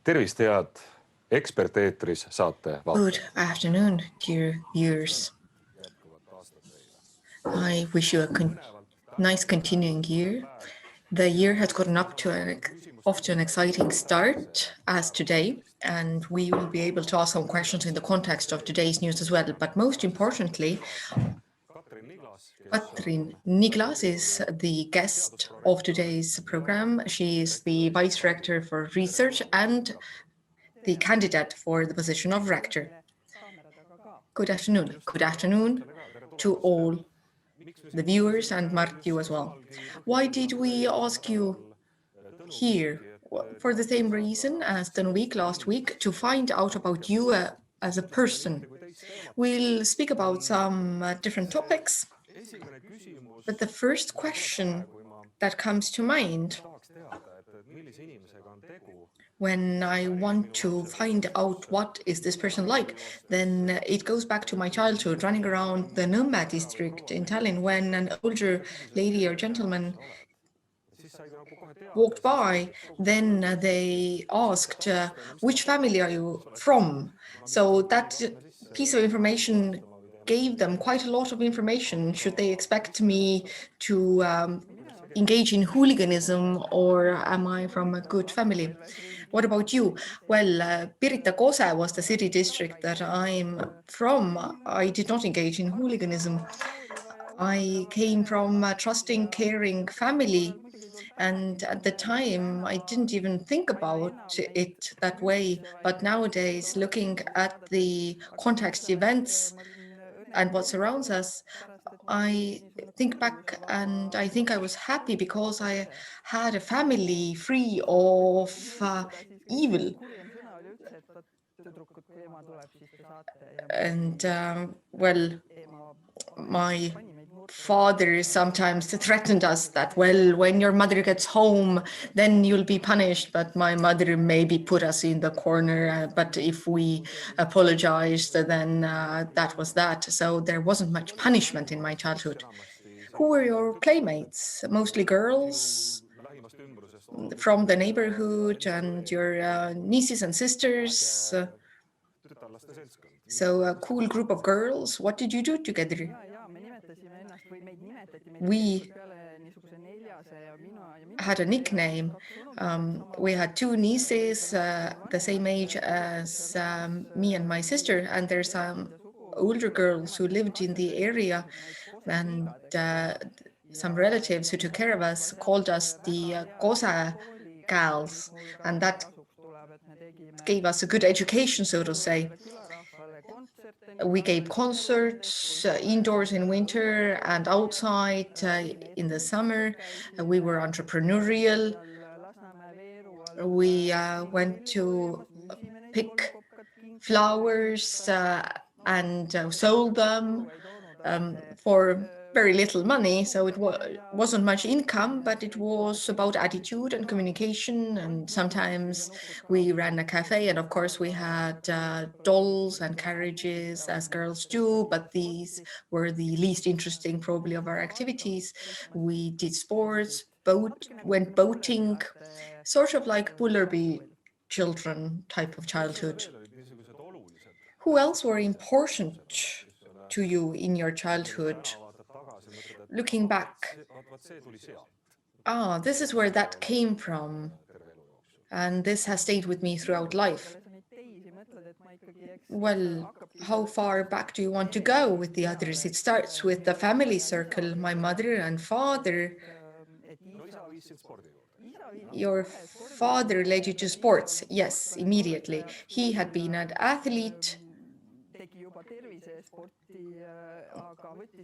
Tervist, head eksperteetris saate vaatajad. Good afternoon, dear viewers. I wish you a nice continuing year. The year has gotten off to an exciting start as today, and we will be able to ask some questions in the context of today's news as well. But most importantly, Katrin Niglas is the guest of today's program. She is the Vice Rector for Research and the candidate for the position of Rector. Good afternoon. Good afternoon to all the viewers and Mart, you as well. Why did we ask you here? For the same reason as the week last week, to find out about you as a person. We'll speak about some different topics, but the first question that comes to mind when I want to find out what is this person like, then it goes back to my childhood, running around the Nõmme district in Tallinn when an older lady or gentleman walked by, then they asked, which family are you from? So that piece of information gave them quite a lot of information. Should they expect me to engage in hooliganism, or am I from a good family? What about you? Well, Pirita Kose was the city district that I'm from. I did not engage in hooliganism. I came from a trusting, caring family, and at the time I didn't even think about it that way. But nowadays, looking at the context events and what surrounds us, I think back and I think I was happy because I had a family free of evil. And well, my father sometimes threatened us that, well, when your mother gets home, then you'll be punished. But my mother maybe put us in the corner. But if we apologized, then that was that. So there wasn't much punishment in my childhood. Who were your playmates? Mostly girls from the neighborhood and your nieces and sisters. So a cool group of girls. What did you do together? We had a nickname. We had two nieces the same age as me and my sister, and there's some older girls who lived in the area, and some relatives who took care of us called us the Kose gals, and that gave us a good education, so to say. We gave concerts indoors in winter and outside in the summer. We were entrepreneurial. We went to pick flowers and sold them for very little money, so it wasn't much income, but it was about attitude and communication. And sometimes we ran a cafe, and of course we had dolls and carriages, as girls do, but these were the least interesting probably of our activities. We did sports, went boating, sort of like Bullerby children type of childhood. Who else were important to you in your childhood? Looking back, this is where that came from, and this has stayed with me throughout life. Well, how far back do you want to go with the others? It starts with the family circle, my mother and father. Your father led you to sports? Yes, immediately. He had been an athlete,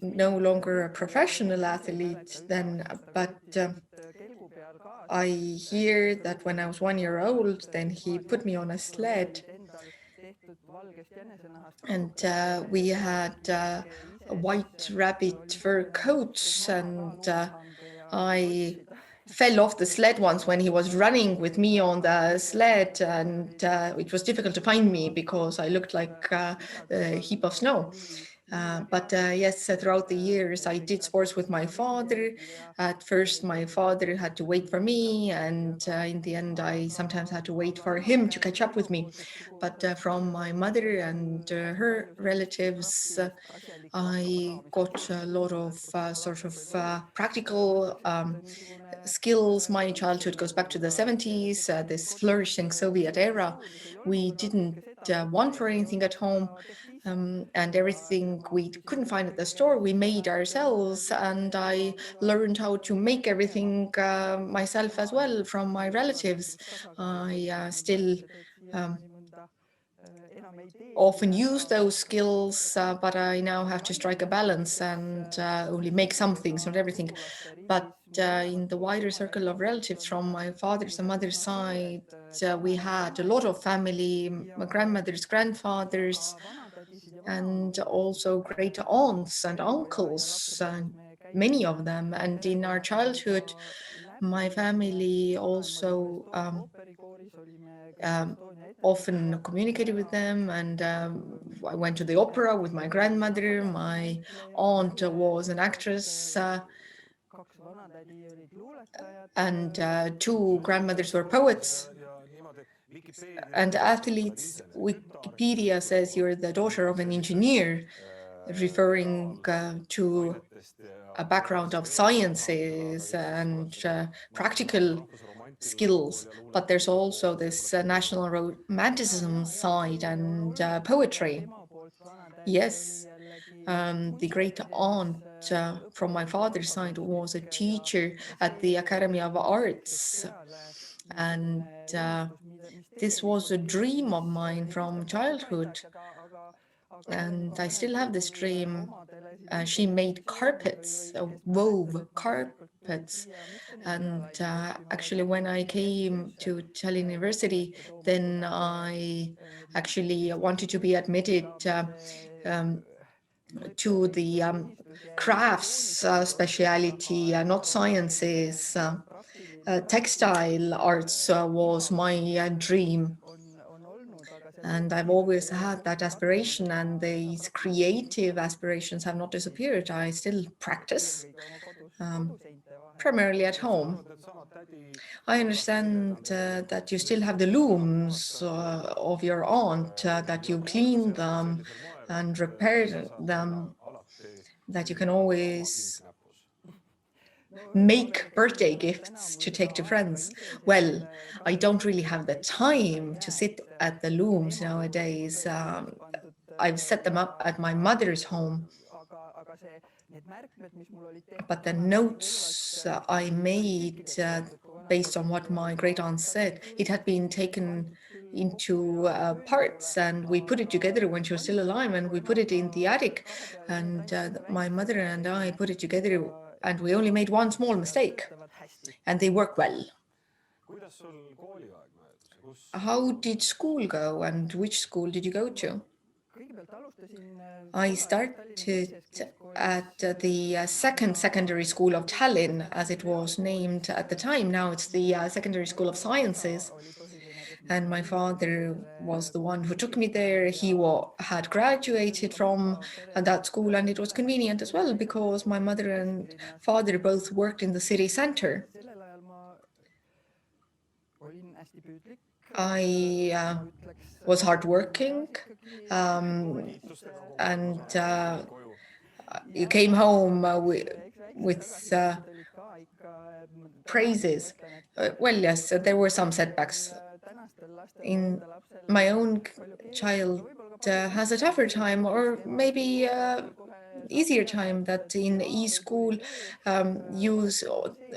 no longer a professional athlete then, but I hear that when I was 1 year old, then he put me on a sled, and we had white rabbit fur coats, and I fell off the sled once when he was running with me on the sled, and it was difficult to find me because I looked like a heap of snow. But yes, throughout the years, I did sports with my father. At first, my father had to wait for me, and in the end, I sometimes had to wait for him to catch up with me. But from my mother and her relatives, I got a lot of practical skills. My childhood goes back to the 70s, this flourishing Soviet era. We didn't want for anything at home, and everything we couldn't find at the store, we made ourselves. And I learned how to make everything myself as well from my relatives. I still often use those skills, but I now have to strike a balance and only make some things, not everything. But in the wider circle of relatives from my father's and mother's side, we had a lot of family, my grandmothers, grandfathers, and also great aunts and uncles, many of them. And in our childhood, my family also often communicated with them, and I went to the opera with my grandmother. My aunt was an actress, and two grandmothers were poets and athletes. Wikipedia says you're the daughter of an engineer, referring to a background of sciences and practical skills. But there's also this national romanticism side and poetry. Yes, the great aunt from my father's side was a teacher at the Academy of Arts. And this was a dream of mine from childhood. And I still have this dream. She made carpets, wove carpets. And actually, when I came to Tallinn University, then I actually wanted to be admitted to the crafts speciality, not sciences. Textile arts was my dream. And I've always had that aspiration, and these creative aspirations have not disappeared. I still practice, primarily at home. I understand that you still have the looms of your aunt, that you clean them and repair them, that you can always make birthday gifts to take to friends. Well, I don't really have the time to sit at the looms nowadays. I've set them up at my mother's home. But the notes I made based on what my great aunt said, it had been taken into parts, and we put it together when she was still alive, and we put it in the attic. And my mother and I put it together, and we only made one small mistake, and they work well. How did school go, and which school did you go to? I started at the second secondary school of Tallinn, as it was named at the time. Now it's the Secondary School of Sciences. And my father was the one who took me there. He had graduated from that school, and it was convenient as well because my mother and father both worked in the city center. I was hardworking, and you came home with praises. Well, yes, there were some setbacks. In my own child has a tougher time, or maybe easier time, that in e-school you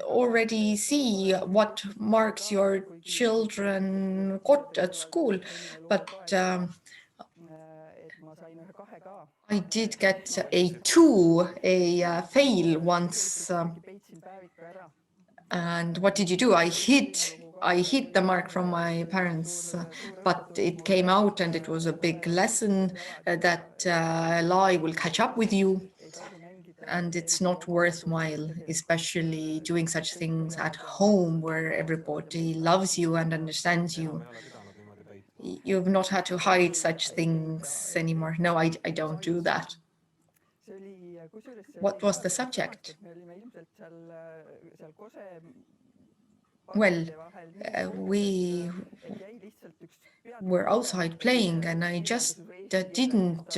already see what marks your children got at school. But I did get a 2, a fail once. And what did you do? I hid the mark from my parents, but it came out, and it was a big lesson that a lie will catch up with you. And it's not worthwhile, especially doing such things at home where everybody loves you and understands you. You've not had to hide such things anymore. No, I don't do that. What was the subject? Well, we were outside playing, and I just didn't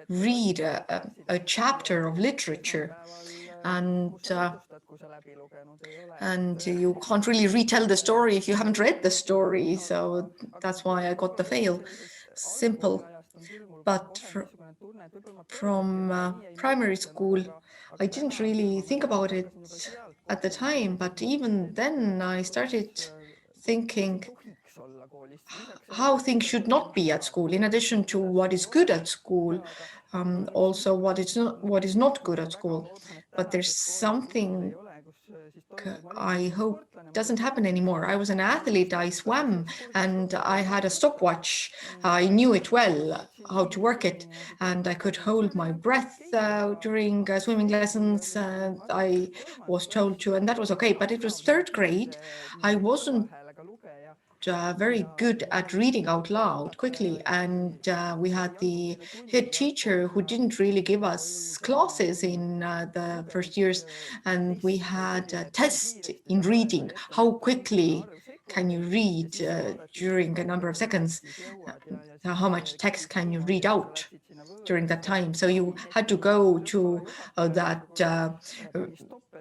read a chapter of literature. And you can't really retell the story if you haven't read the story. So that's why I got the fail. Simple. But from primary school, I didn't really think about it at the time. But even then, I started thinking how things should not be at school, in addition to what is good at school, also what is not good at school. But there's something I hope doesn't happen anymore. I was an athlete, I swam, and I had a stopwatch. I knew it well, how to work it, and I could hold my breath during swimming lessons. I was told to, and that was okay. But it was third grade. I wasn't very good at reading out loud quickly, and we had the head teacher who didn't really give us classes in the first years, and we had a test in reading. How quickly can you read during a number of seconds? How much text can you read out during that time? So you had to go to that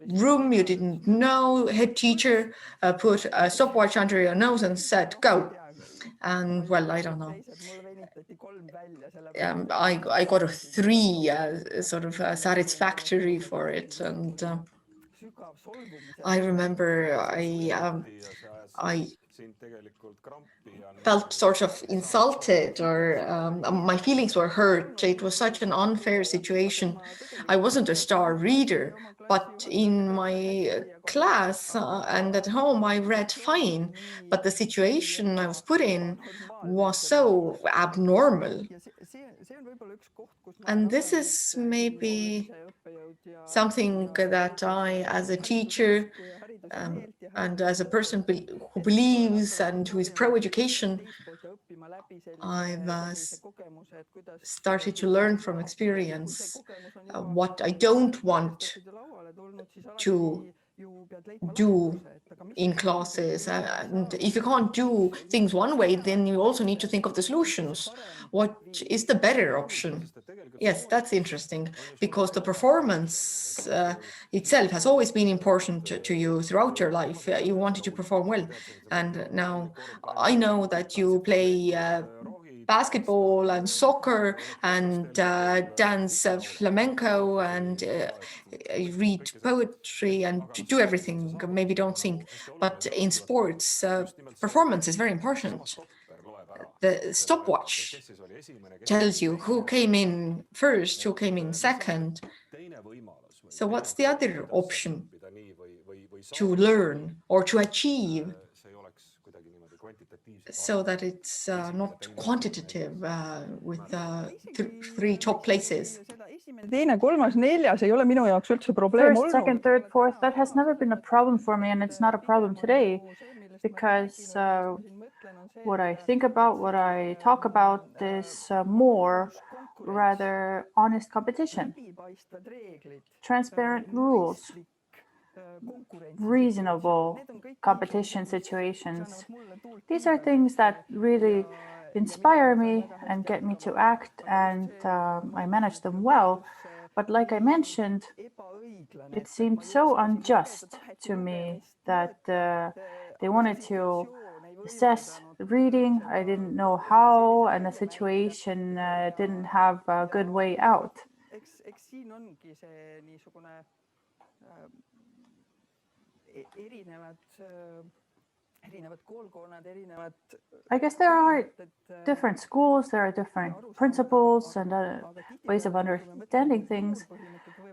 room you didn't know. Head teacher put a stopwatch under your nose and said, go. And well, I don't know. I got a 3 sort of satisfactory for it. And I remember I felt sort of insulted, or my feelings were hurt. It was such an unfair situation. I wasn't a star reader, but in my class and at home, I read fine. But the situation I was put in was so abnormal. And this is maybe something that I, as a teacher, and as a person who believes and who is pro-education, I've started to learn from experience what I don't want to do in classes. And if you can't do things one way, then you also need to think of the solutions. What is the better option? Yes, that's interesting, because the performance itself has always been important to you throughout your life. You wanted to perform well. And now I know that you play basketball and soccer and dance flamenco and read poetry and do everything. Maybe don't sing, but in sports, performance is very important. The stopwatch tells you who came in first, who came in second. So what's the other option to learn or to achieve, so that it's not quantitative with 3 top places? First, second, third, fourth, that has never been a problem for me, and it's not a problem today, because what I think about, what I talk about is more rather honest competition, transparent rules, reasonable competition situations. These are things that really inspire me and get me to act, and I manage them well. But like I mentioned, it seemed so unjust to me that they wanted to assess the reading. I didn't know how, and the situation didn't have a good way out. I guess there are different schools, there are different principles and ways of understanding things,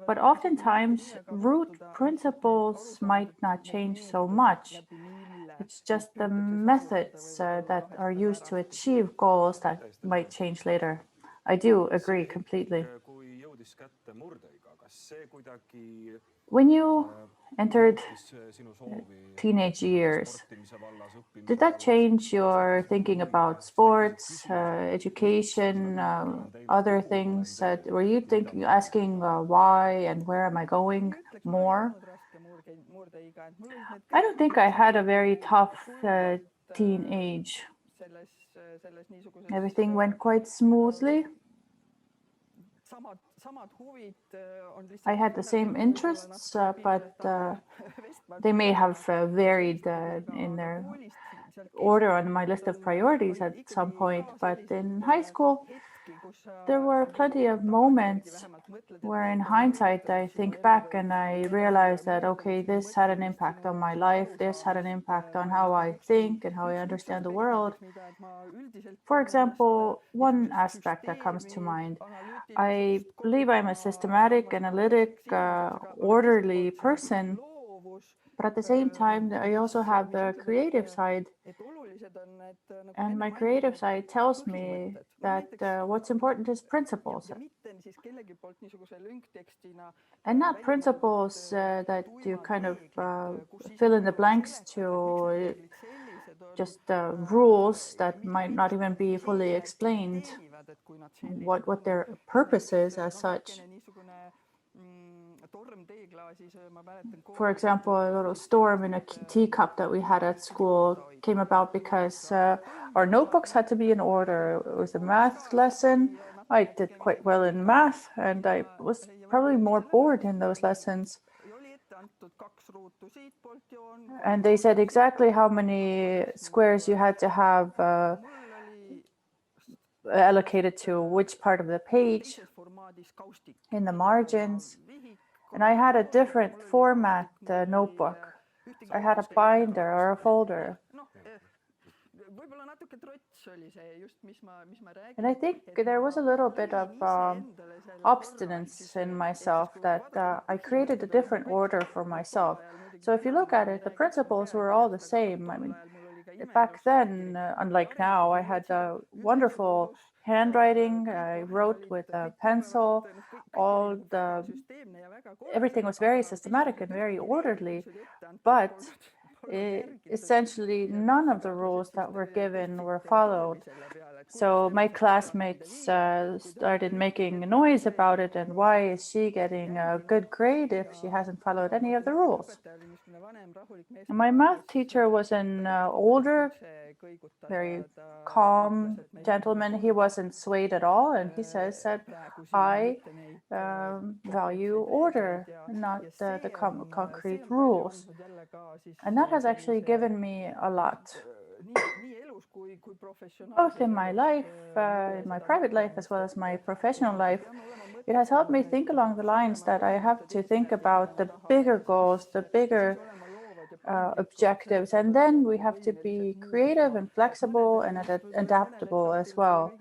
but oftentimes root principles might not change so much. It's just the methods that are used to achieve goals that might change later. I do agree completely. When you entered teenage years. Did that change your thinking about sports, education, other things? Were you asking why and where am I going more? I don't think I had a very tough teenage. Everything went quite smoothly. I had the same interests, but they may have varied in their order on my list of priorities at some point. But in high school, there were plenty of moments where in hindsight, I think back and I realized that, okay, this had an impact on my life. This had an impact on how I think and how I understand the world. For example, one aspect that comes to mind, I believe I'm a systematic, analytic, orderly person. But at the same time, I also have the creative side. And my creative side tells me that what's important is principles. And not principles that you kind of fill in the blanks to just rules that might not even be fully explained what their purpose is as such. For example, a little storm in a teacup that we had at school came about because our notebooks had to be in order. It was a math lesson. I did quite well in math, and I was probably more bored in those lessons. And they said exactly how many squares you had to have allocated to which part of the page in the margins. And I had a different format notebook. I had a binder or a folder. And I think there was a little bit of obstinance in myself that I created a different order for myself. So if you look at it, the principles were all the same. I mean, back then, unlike now, I had wonderful handwriting. I wrote with a pencil. Everything was very systematic and very orderly, but essentially none of the rules that were given were followed. So my classmates started making noise about it, and why is she getting a good grade if she hasn't followed any of the rules? And my math teacher was an older, very calm gentleman. He wasn't swayed at all, and he says that I value order, not the concrete rules. And that has actually given me a lot, both in my life, in my private life, as well as my professional life. It has helped me think along the lines that I have to think about the bigger goals, the bigger objectives, and then we have to be creative and flexible and adaptable as well.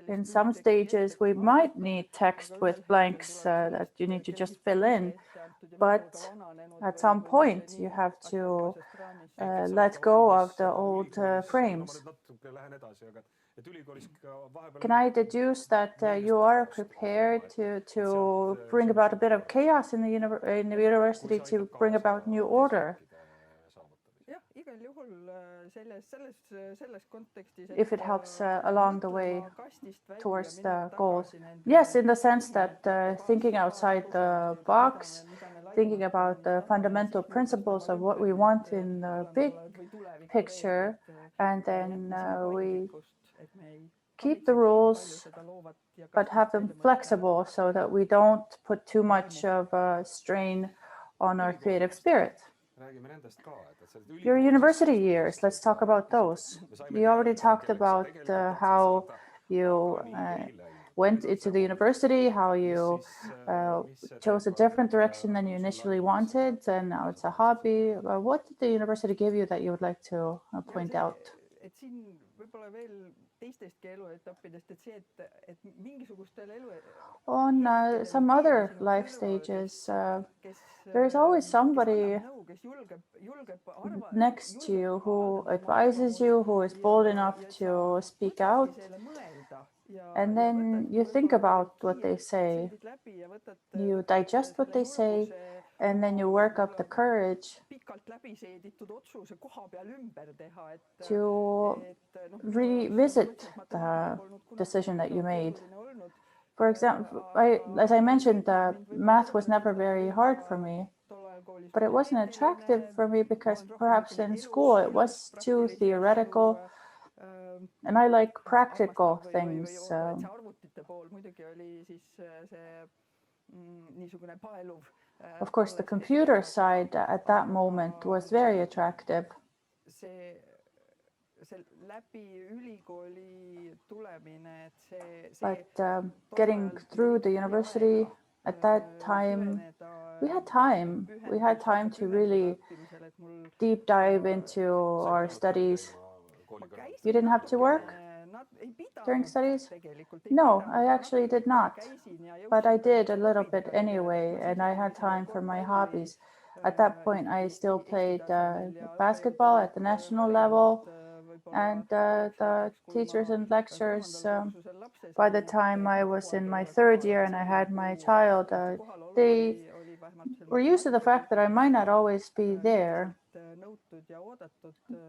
In some stages, we might need text with blanks that you need to just fill in, but at some point you have to let go of the old frames. Can I deduce that you are prepared to bring about a bit of chaos in the university, to bring about new order? If it helps along the way towards the goals. Yes, in the sense that thinking outside the box, thinking about the fundamental principles of what we want in the big picture, and then we keep the rules, but have them flexible so that we don't put too much of a strain on our creative spirit. Your university years, let's talk about those. You already talked about how you went into the university, how you chose a different direction than you initially wanted, and now it's a hobby. What did the university give you that you would like to point out? On some other life stages, there's always somebody next to you who advises you, who is bold enough to speak out. And then you think about what they say, you digest what they say, and then you work up the courage to revisit the decision that you made. For example, as I mentioned, math was never very hard for me, but it wasn't attractive for me because perhaps in school it was too theoretical, and I like practical things. Of course, the computer side at that moment was very attractive. But getting through the university at that time, we had time. We had time to really deep dive into our studies. You didn't have to work during studies? No, I actually did not. But I did a little bit anyway, and I had time for my hobbies. At that point, I still played basketball at the national level, and the teachers and lecturers, by the time I was in my third year and I had my child, they were used to the fact that I might not always be there,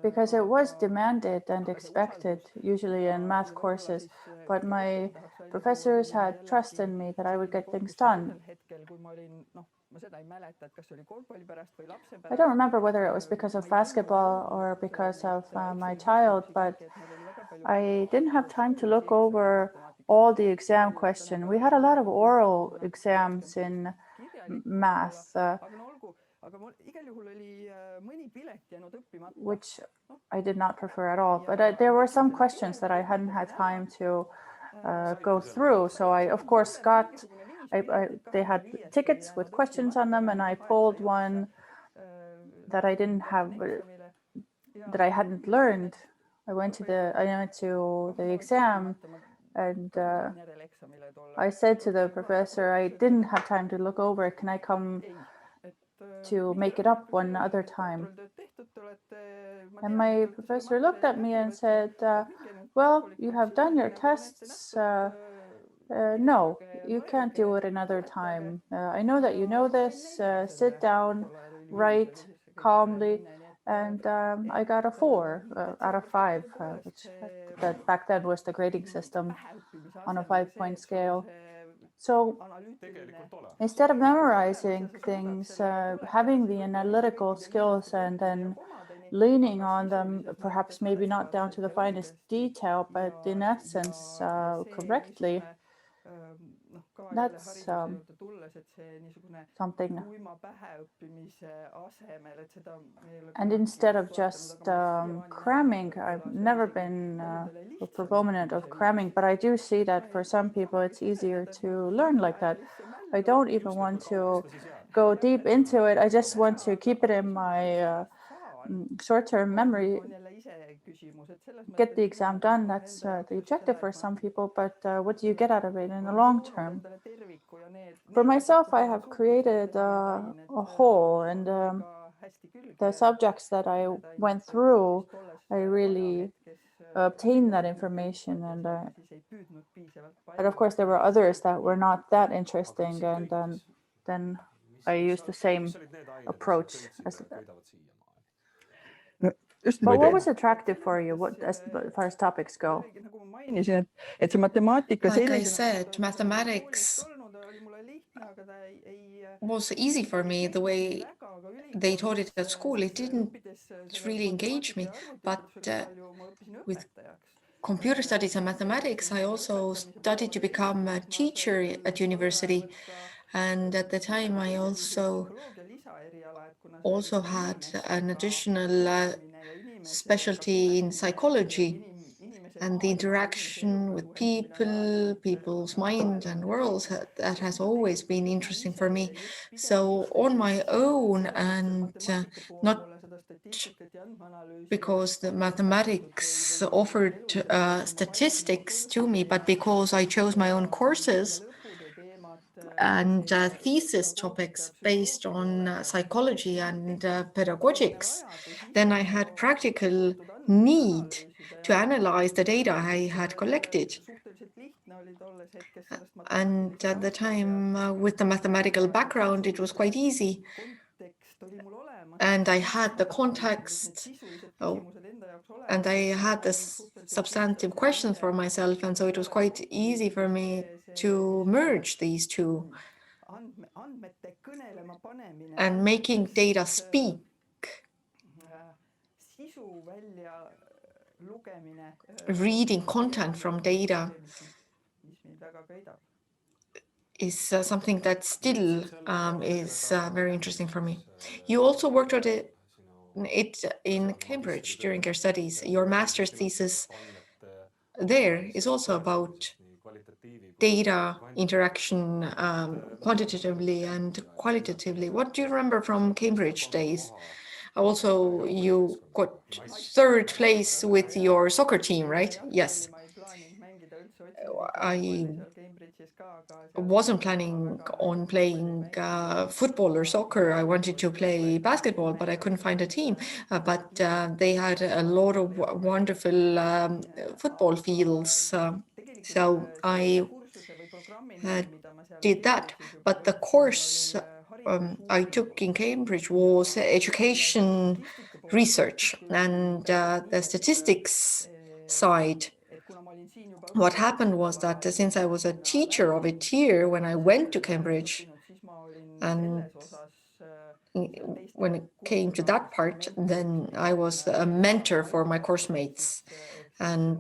because it was demanded and expected, usually in math courses, but my professors had trust in me that I would get things done. I don't remember whether it was because of basketball or because of my child, but I didn't have time to look over all the exam questions. We had a lot of oral exams in math, which I did not prefer at all. But there were some questions that I hadn't had time to go through. So I, of course, they had tickets with questions on them, and I pulled one that I didn't have, that I hadn't learned. I went to the exam, and I said to the professor, I didn't have time to look over it. Can I come to make it up one other time? And my professor looked at me and said, well, you have done your tests. No, you can't do it another time. I know that you know this. Sit down, write calmly. And I got a 4 out of 5, which that back then was the grading system on a 5-point scale. So instead of memorizing things, having the analytical skills and then leaning on them, perhaps maybe not down to the finest detail, but in essence correctly, that's something. And instead of just cramming, I've never been a proponent of cramming, but I do see that for some people it's easier to learn like that. I don't even want to go deep into it. I just want to keep it in my short-term memory, get the exam done. That's the objective for some people, but what do you get out of it in the long term? For myself, I have created a whole, and the subjects that I went through, I really obtained that information, and but of course there were others that were not that interesting, and then I used the same approach as. But what was attractive for you, as far as topics go? Like I said, mathematics was easy for me. The way they taught it at school, it didn't really engage me. But with computer studies and mathematics, I also studied to become a teacher at university. And at the time, I also had an additional specialty in psychology, and the interaction with people's mind and worlds, that has always been interesting for me. So on my own, and not because the mathematics offered statistics to me, but because I chose my own courses and thesis topics based on psychology and pedagogics, then I had practical need to analyze the data I had collected. And at the time, with the mathematical background, it was quite easy. And I had the context, and I had this substantive questions for myself. And so it was quite easy for me to merge these two. And making data speak reading content from data is something that still is very interesting for me. You also worked on it in Cambridge during your studies. Your master's thesis there is also about data interaction quantitatively and qualitatively. What do you remember from Cambridge days? Also, you got third place with your soccer team, right? Yes. I wasn't planning on playing football or soccer. I wanted to play basketball, but I couldn't find a team. But they had a lot of wonderful football fields. So I did that. But the course I took in Cambridge was education research and the statistics side. What happened was that since I was a teacher of it here when I went to Cambridge, and when it came to that part, then I was a mentor for my course mates. And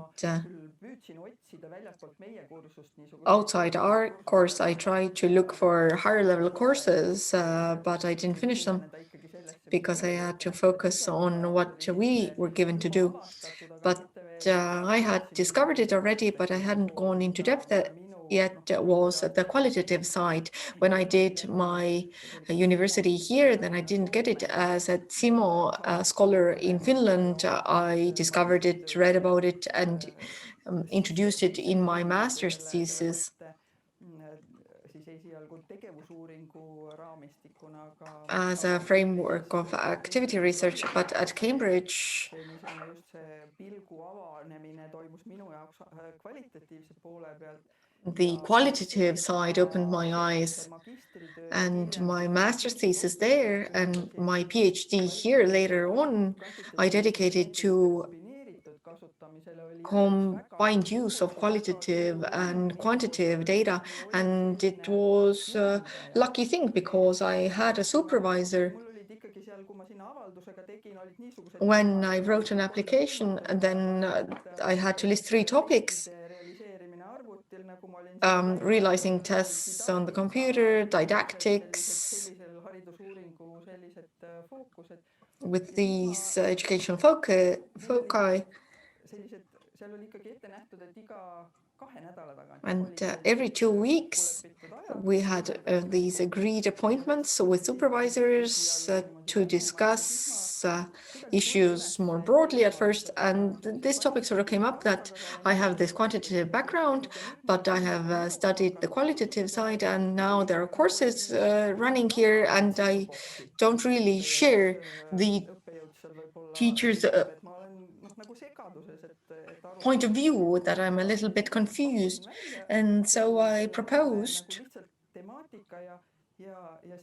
outside our course, I tried to look for higher level courses, but I didn't finish them because I had to focus on what we were given to do. But I had discovered it already, but I hadn't gone into depth yet. Was the qualitative side. When I did my university here, then I didn't get it. As a Simo scholar in Finland, I discovered it, read about it, and introduced it in my master's thesis as a framework of activity research. But at Cambridge, the qualitative side opened my eyes, and my master's thesis there and my PhD here later on, I dedicated to combined use of qualitative and quantitative data. And it was a lucky thing because I had a supervisor when I wrote an application, and then I had to list 3 topics. Realizing tests on the computer, didactics, with these educational foci. And every 2 weeks, we had these agreed appointments with supervisors to discuss issues more broadly at first. And this topic sort of came up that I have this quantitative background, but I have studied the qualitative side, and now there are courses running here, and I don't really share the teachers' point of view, that I'm a little bit confused. And so I proposed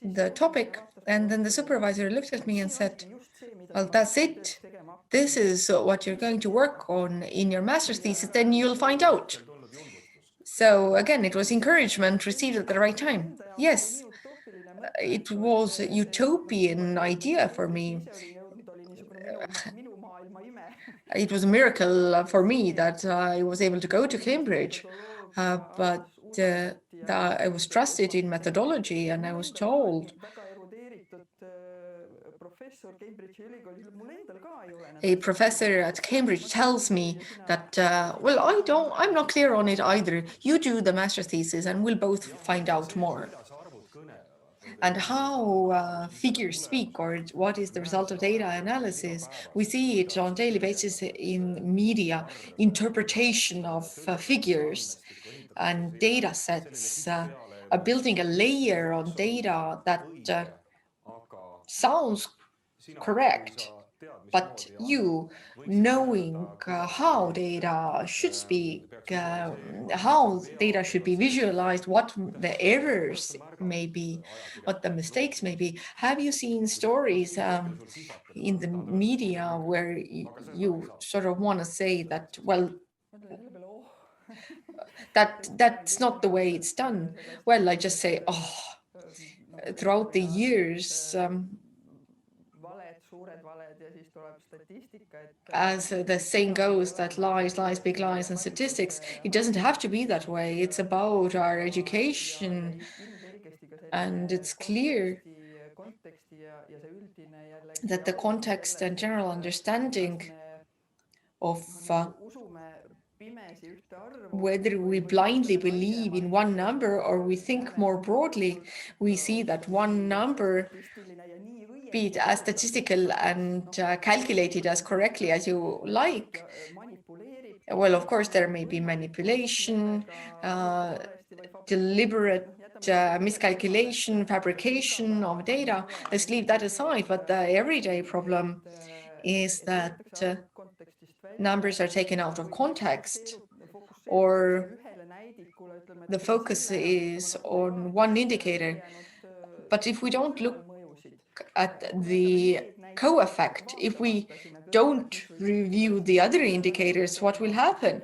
the topic, and then the supervisor looked at me and said, well, that's it. This is what you're going to work on in your master's thesis, then you'll find out. So again, it was encouragement received at the right time. Yes, it was a utopian idea for me. It was a miracle for me that I was able to go to Cambridge, but I was trusted in methodology, and I was told a professor at Cambridge tells me that, well, I'm not clear on it either. You do the master's thesis and we'll both find out more. And how figures speak, or what is the result of data analysis. We see it on a daily basis in media, interpretation of figures and data sets, building a layer on data that sounds correct, But you, knowing how data should speak, how data should be visualized, what the errors may be, what the mistakes may be. Have you seen stories in the media where you sort of want to say that, well, that's not the way it's done? Well, I just say, oh, throughout the years, as the saying goes, that lies, lies, big lies, and statistics, it doesn't have to be that way. It's about our education. And it's clear that the context and general understanding of whether we blindly believe in one number or we think more broadly, we see that one number, be it as statistical and calculated as correctly as you like. Well, of course, there may be manipulation, deliberate miscalculation, fabrication of data. Let's leave that aside. But the everyday problem is that numbers are taken out of context, or the focus is on one indicator. But if we don't look at the co-effect, if we don't review the other indicators, what will happen?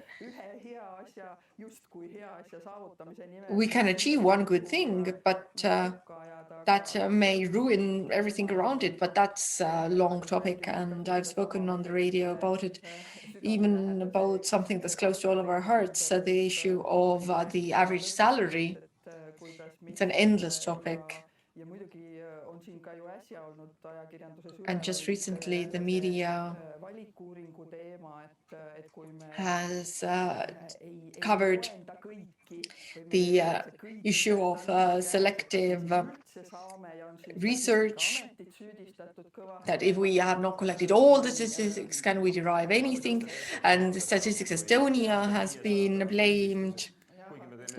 We can achieve one good thing, but that may ruin everything around it. But that's a long topic, and I've spoken on the radio about it, even about something that's close to all of our hearts, the issue of the average salary. It's an endless topic. And just recently, the media has covered the issue of selective research, that if we have not collected all the statistics, can we derive anything? And Statistics Estonia has been blamed.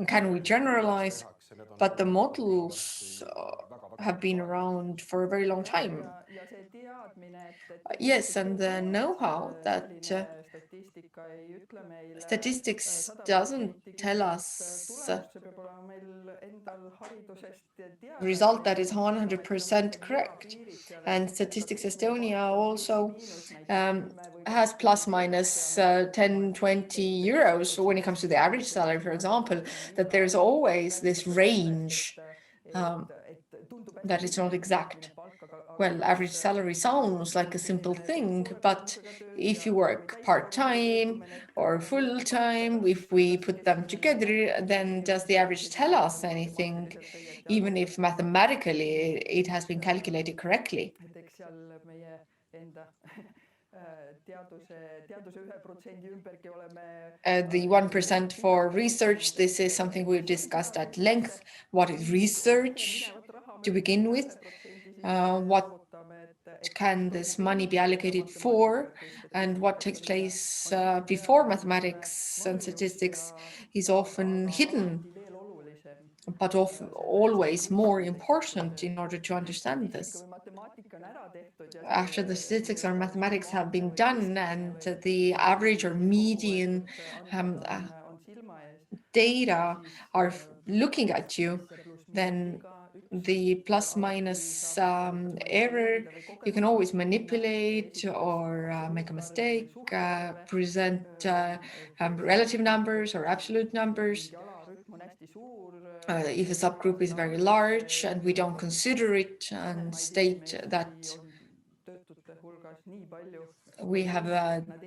Can we generalize? But the models have been around for a very long time. Yes, and the know-how that statistics doesn't tell us result that is 100% correct. And Statistics Estonia also has plus minus 10, 20 euros when it comes to the average salary, for example, that there's always this range that is not exact. Well, average salary sounds like a simple thing, but if you work part-time or full-time, if we put them together, then does the average tell us anything, even if mathematically it has been calculated correctly? The 1% for research, this is something we've discussed at length. What is research to begin with? What can this money be allocated for? And what takes place before mathematics and statistics is often hidden, but always more important in order to understand this. After the statistics or mathematics have been done and the average or median data are looking at you, then the plus minus error, you can always manipulate or make a mistake, present relative numbers or absolute numbers. If a subgroup is very large and we don't consider it and state that we have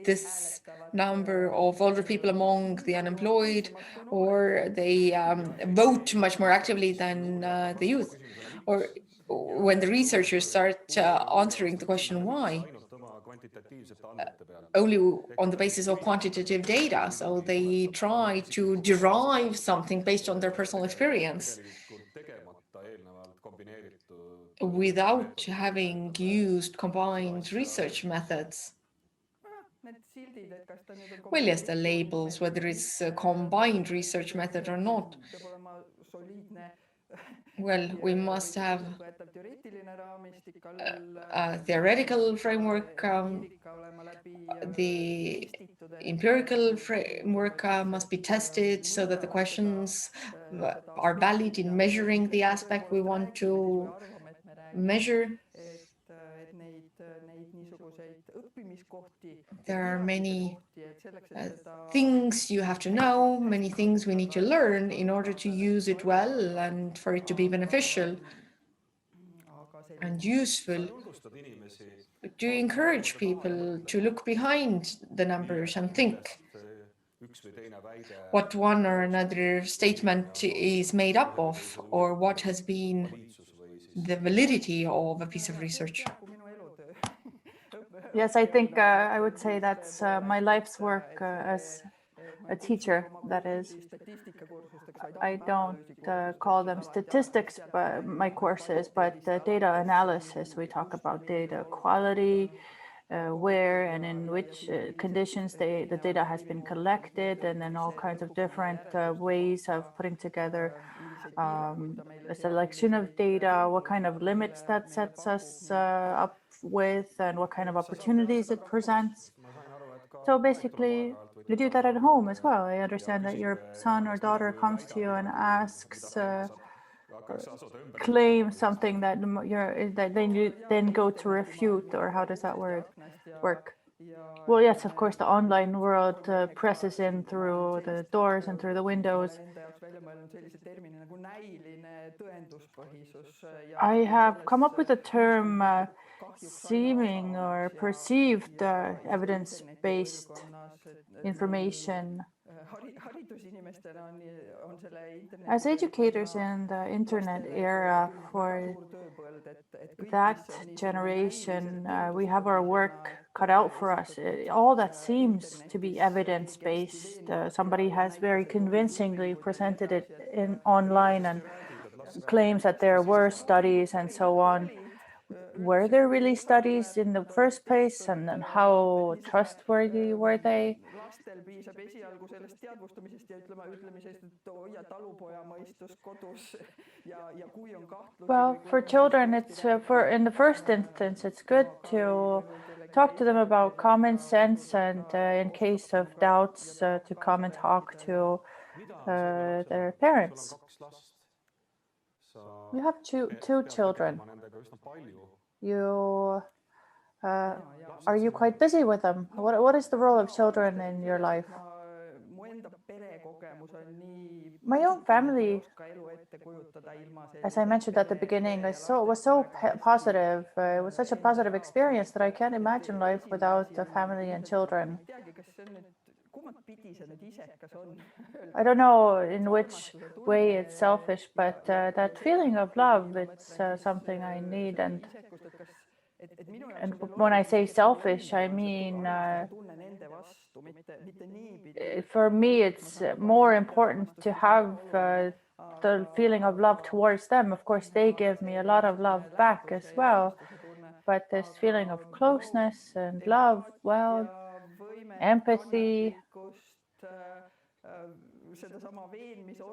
this number of older people among the unemployed, or they vote much more actively than the youth, or when the researchers start answering the question why, only on the basis of quantitative data. So they try to derive something based on their personal experience without having used combined research methods. Well, yes, the labels, whether it's a combined research method or not, Well, we must have a theoretical framework. The empirical framework must be tested so that the questions are valid in measuring the aspect we want to measure. There are many things you have to know, many things we need to learn in order to use it well and for it to be beneficial and useful. To encourage people to look behind the numbers and think what one or another statement is made up of, or what has been the validity of a piece of research. Yes, I think I would say that's my life's work as a teacher, that is. I don't call them statistics, but my courses, but data analysis. We talk about data quality, where and in which conditions the data has been collected, and then all kinds of different ways of putting together a selection of data, what kind of limits that sets us up with, and what kind of opportunities it presents. So basically, you do that at home as well. I understand that your son or daughter comes to you and asks, claim something that you then go to refute, or how does that work? Well, yes, of course, the online world presses in through the doors and through the windows. I have come up with the term seeming or perceived evidence-based information. As educators in the internet era, for that generation, we have our work cut out for us. All that seems to be evidence-based. Somebody has very convincingly presented it online and claims that there were studies and so on. Were there really studies in the first place, and how trustworthy were they? Well, for children, it's in the first instance, it's good to talk to them about common sense, and in case of doubts, to come and talk to their parents. You have two children. Are you quite busy with them? What is the role of children in your life? My own family, as I mentioned at the beginning, was so positive. It was such a positive experience that I can't imagine life without a family and children. I don't know in which way it's selfish, but that feeling of love, it's something I need. And when I say selfish, I mean, for me, it's more important to have the feeling of love towards them. Of course, they give me a lot of love back as well. But this feeling of closeness and love, well, empathy,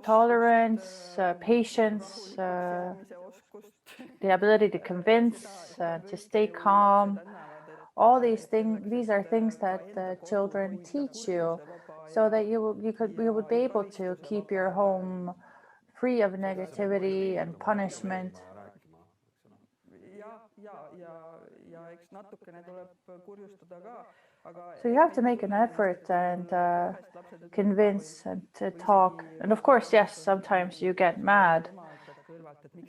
tolerance, patience, the ability to convince, to stay calm. All these things, these are things that children teach you, so that you would be able to keep your home free of negativity and punishment. So you have to make an effort and convince and to talk. And of course, yes, sometimes you get mad.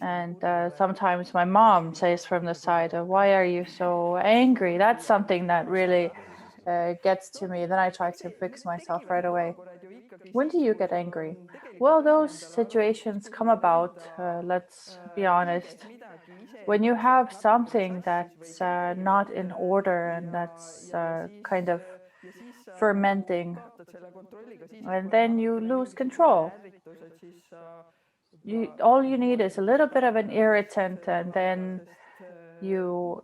And sometimes my mom says from the side, why are you so angry? That's something that really gets to me. Then I try to fix myself right away. When do you get angry? Well, those situations come about, let's be honest, when you have something that's not in order and that's kind of fermenting, and then you lose control. All you need is a little bit of an irritant, and then you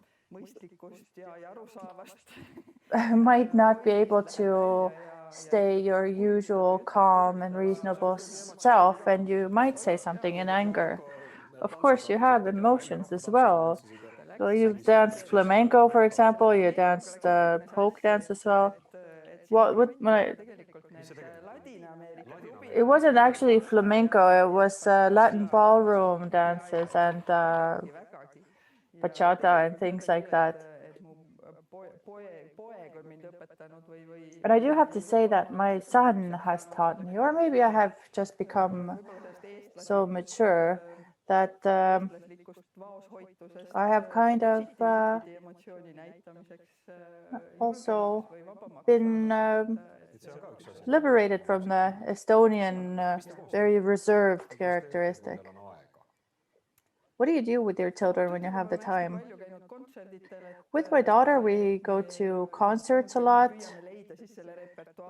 might not be able to stay your usual calm and reasonable self, and you might say something in anger. of course, you have emotions as well. So you've danced flamenco, for example. You danced folk dance as well. It wasn't actually flamenco. It was Latin ballroom dances and bachata and things like that. But I do have to say that my son has taught me, or maybe I have just become so mature that I have kind of also been liberated from the Estonian very reserved characteristic. What do you do with your children when you have the time? With my daughter, we go to concerts a lot.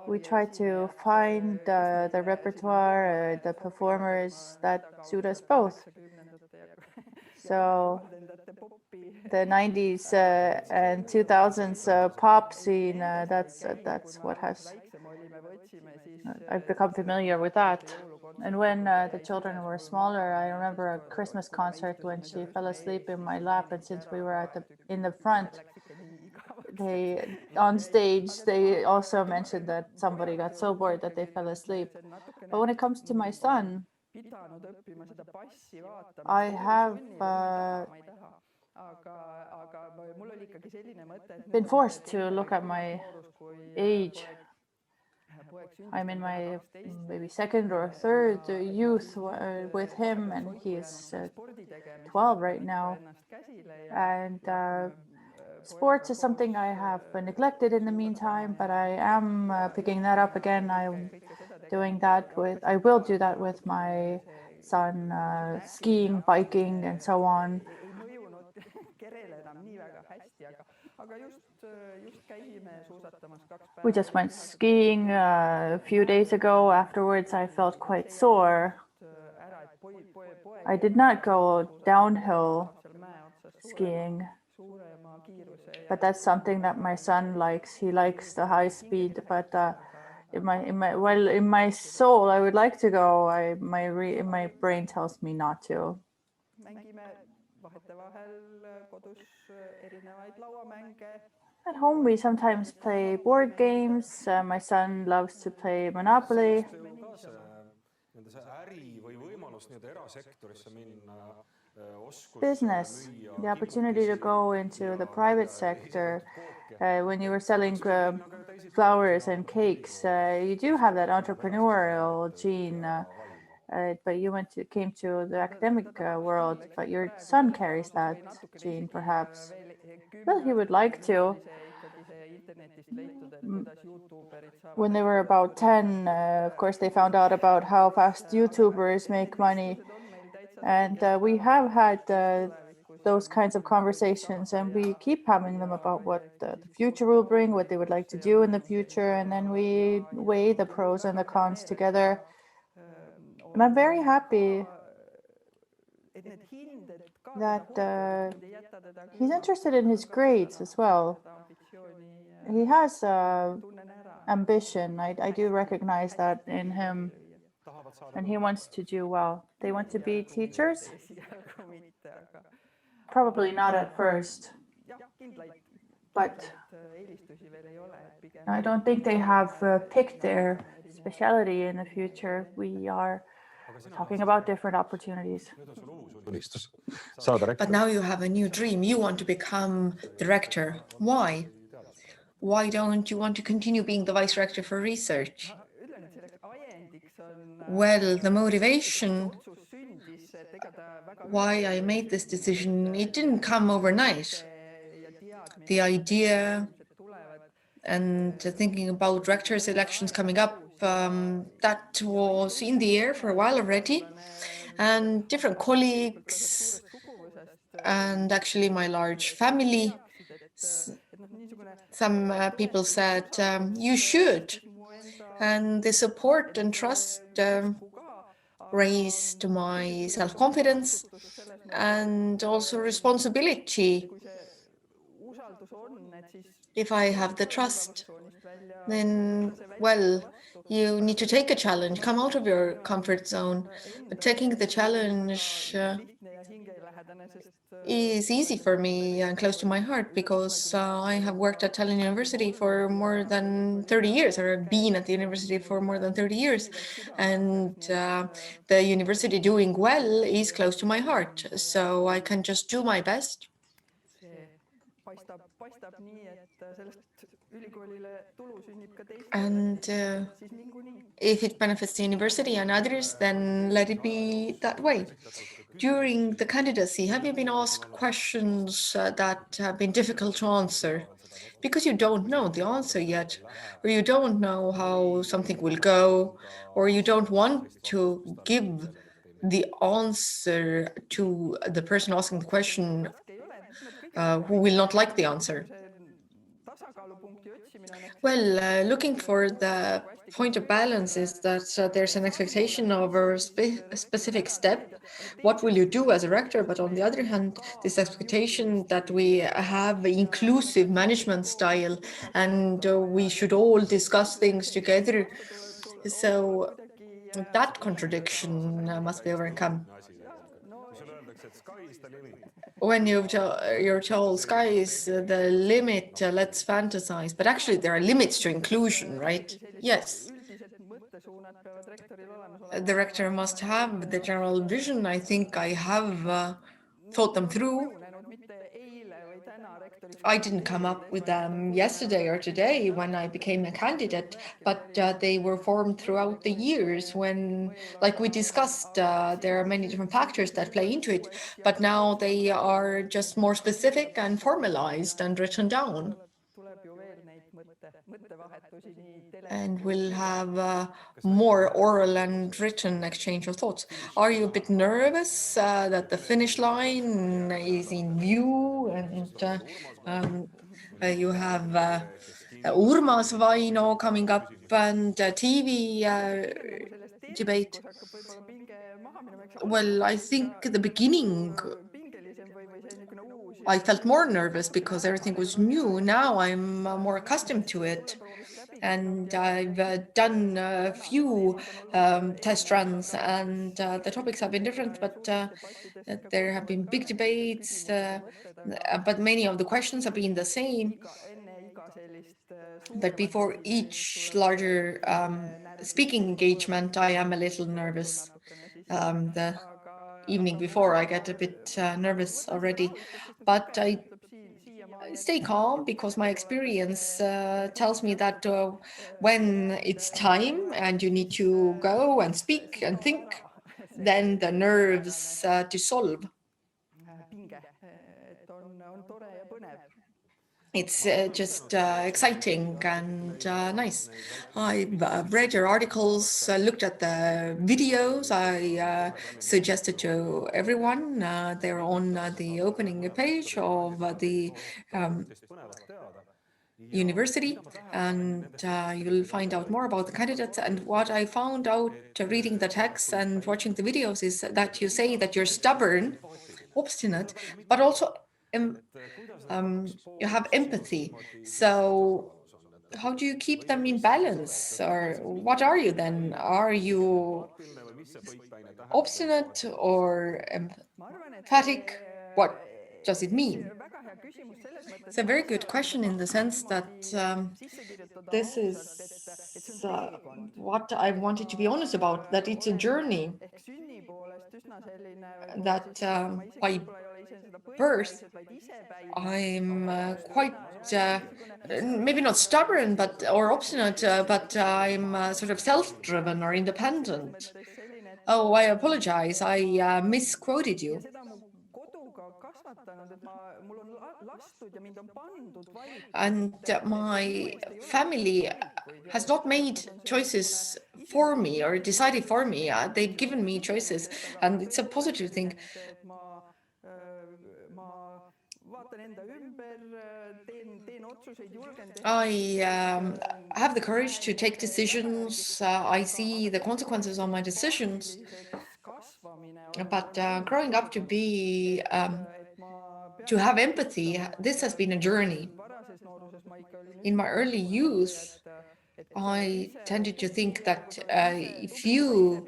We try to find the repertoire, the performers that suit us both. So the 90s and 2000s pop scene, that's what has, I've become familiar with that. And when the children were smaller, I remember a Christmas concert when she fell asleep in my lap, and since we were in the front, on stage, they also mentioned that somebody got so bored that they fell asleep. But when it comes to my son, I have been forced to look at my age. I'm in my maybe second or third youth with him, and he's 12 right now. And sports is something I have neglected in the meantime, but I am picking that up again. I'm doing that I will do that with my son, skiing, biking, and so on. We just went skiing a few days ago. Afterwards, I felt quite sore. I did not go downhill skiing, but that's something that my son likes. He likes the high speed, but in my soul, I would like to go. My brain tells me not to. At home, we sometimes play board games. My son loves to play Monopoly. Business, the opportunity to go into the private sector. When you were selling flowers and cakes, you do have that entrepreneurial gene, but you came to the academic world, but your son carries that gene, perhaps. Well, he would like to. When they were about 10, of course, they found out about how fast YouTubers make money. And we have had those kinds of conversations, and we keep having them about what the future will bring, what they would like to do in the future. And then we weigh the pros and the cons together. And I'm very happy that he's interested in his grades as well. He has ambition. I do recognize that in him. And he wants to do well. They want to be teachers? Probably not at first. But I don't think they have picked their specialty in the future. We are talking about different opportunities. But now you have a new dream. You want to become director. Why? Why don't you want to continue being the vice rector for research? Well, the motivation why I made this decision, it didn't come overnight. The idea and thinking about rector's elections coming up, that was in the air for a while already. And different colleagues and actually my large family, some people said, you should. And the support and trust raised my self-confidence and also responsibility. If I have the trust, then, well, You need to take a challenge, come out of your comfort zone. But taking the challenge is easy for me and close to my heart because I have worked at Tallinn University for more than 30 years, or I've been at the university for more than 30 years. And the university doing well is close to my heart. So I can just do my best. And if it benefits the university and others, then let it be that way. During the candidacy, have you been asked questions that have been difficult to answer? Because you don't know the answer yet, or you don't know how something will go, or you don't want to give the answer to the person asking the question who will not like the answer. Well, looking for the point of balance is that there's an expectation of a specific step. What will you do as a rector? But on the other hand, this expectation that we have an inclusive management style and we should all discuss things together. So that contradiction must be overcome. When you're told sky is the limit, let's fantasize. But actually, there are limits to inclusion, right? Yes. The rector must have the general vision. I think I have thought them through. I didn't come up with them yesterday or today when I became a candidate, but they were formed throughout the years when, like we discussed, there are many different factors that play into it, but now they are just more specific and formalized and written down. And we'll have more oral and written exchange of thoughts. Are you a bit nervous that the finish line is in view and you have Urmas Vaino coming up and TV debate? Well, I think at the beginning I felt more nervous because everything was new. Now I'm more accustomed to it. And I've done a few test runs, and the topics have been different, but there have been big debates, but many of the questions have been the same. But before each larger speaking engagement, I am a little nervous. The evening before, I get a bit nervous already, but I stay calm because my experience tells me that when it's time and you need to go and speak and think, then the nerves dissolve. It's just exciting and nice. I've read your articles, looked at the videos I suggested to everyone. They're on the opening page of the university, and you'll find out more about the candidates. And what I found out reading the text and watching the videos is that you say that you're stubborn, obstinate, but also you have empathy. So how do you keep them in balance? Or what are you then? Are you obstinate or emphatic? What does it mean? It's a very good question in the sense that this is what I wanted to be honest about, that it's a journey, that by birth I'm quite maybe not stubborn or obstinate, but I'm sort of self-driven or independent. Oh, I apologize. I misquoted you. And my family has not made choices for me or decided for me. They've given me choices, and it's a positive thing. I have the courage to take decisions. I see the consequences of my decisions. But growing up to have empathy, this has been a journey. In my early youth, I tended to think that if you,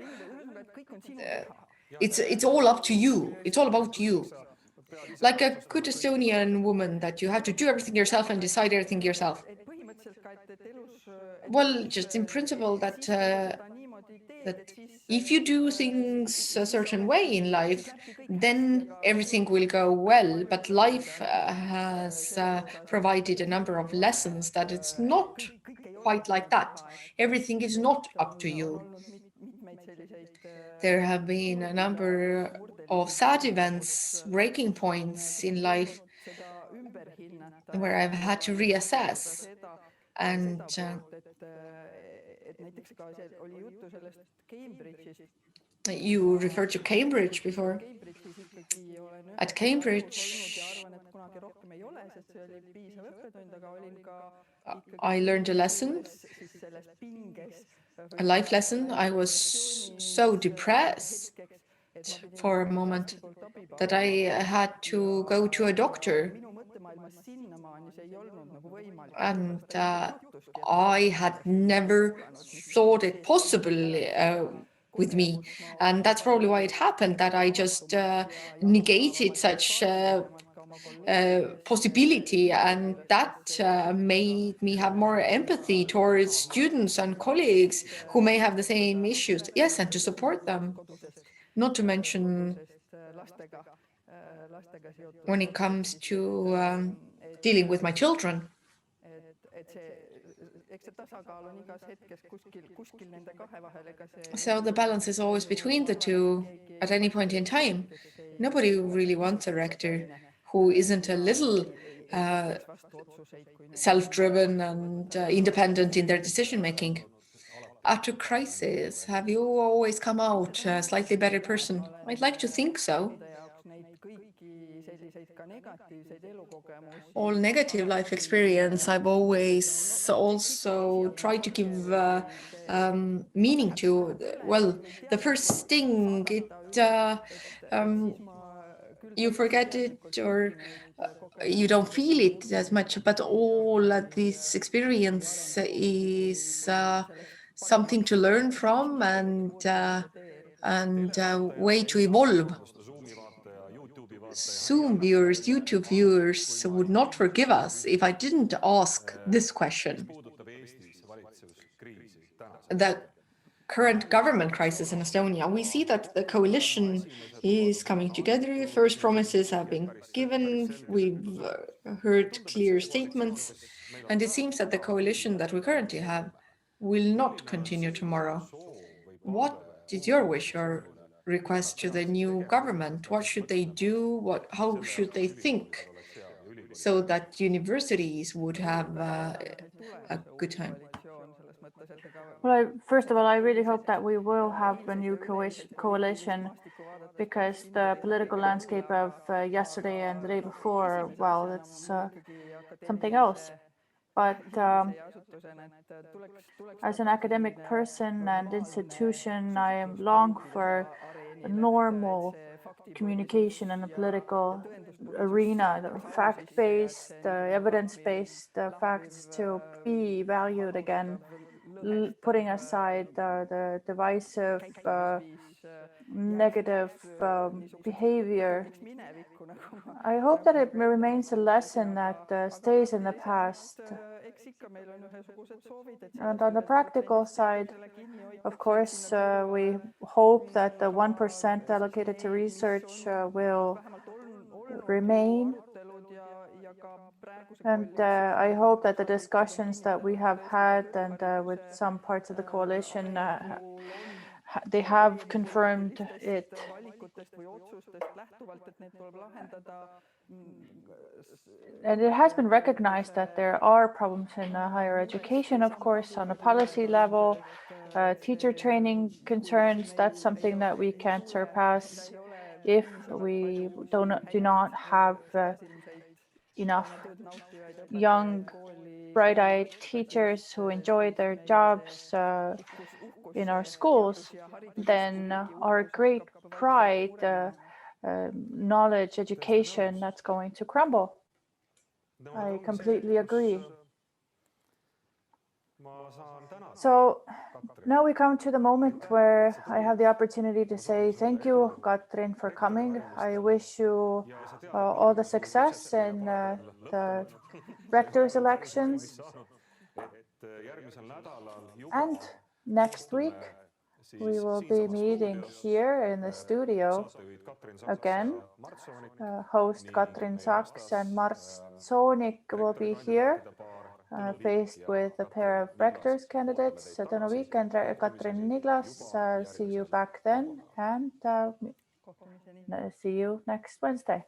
it's all up to you. It's all about you. Like a good Estonian woman, that you have to do everything yourself and decide everything yourself. Well, just in principle that if you do things a certain way in life, then everything will go well. But life has provided a number of lessons that it's not quite like that. Everything is not up to you. There have been a number of sad events, breaking points in life where I've had to reassess. And you referred to Cambridge before. At Cambridge, I learned a lesson, a life lesson. I was so depressed for a moment that I had to go to a doctor. And I had never thought it possible with me. And that's probably why it happened, that I just negated such possibility, and that made me have more empathy towards students and colleagues who may have the same issues. Yes, and to support them. Not to mention when it comes to dealing with my children. So the balance is always between the two at any point in time. Nobody really wants a rector who isn't a little self-driven and independent in their decision-making. After crisis, have you always come out a slightly better person? I'd like to think so. All negative life experience, I've always also tried to give meaning to. Well, the first thing, you forget it, or you don't feel it as much, but all of this experience is something to learn from and way to evolve. Zoom viewers, YouTube viewers would not forgive us if I didn't ask this question. The current government crisis in Estonia, we see that the coalition is coming together. First promises have been given. We've heard clear statements. And it seems that the coalition that we currently have will not continue tomorrow. What is your wish or request to the new government? What should they do? How should they think so that universities would have a good time? Well, first of all, I really hope that we will have a new coalition, because the political landscape of yesterday and the day before, well, it's something else. But as an academic person and institution, I long for a normal communication in the political arena, the fact-based, evidence-based facts to be valued again, putting aside the divisive, negative behavior. I hope that it remains a lesson that stays in the past. And on the practical side, of course, we hope that the 1% allocated to research will remain. And I hope that the discussions that we have had and with some parts of the coalition, they have confirmed it. And it has been recognized that there are problems in higher education, of course, on a policy level. Teacher training concerns, that's something that we can't surpass if we do not have enough young, bright-eyed teachers who enjoy their jobs in our schools. Then our great pride, knowledge, education, that's going to crumble. I completely agree. So now we come to the moment where I have the opportunity to say thank you, Katrin, for coming. I wish you all the success in the rector's elections. And next week, we will be meeting here in the studio again. Host Katrin Niglas and Mart Soonik will be here, faced with a pair of rector's candidates, Tõnu Viik and Katrin Niglas. See you back then, and see you next Wednesday.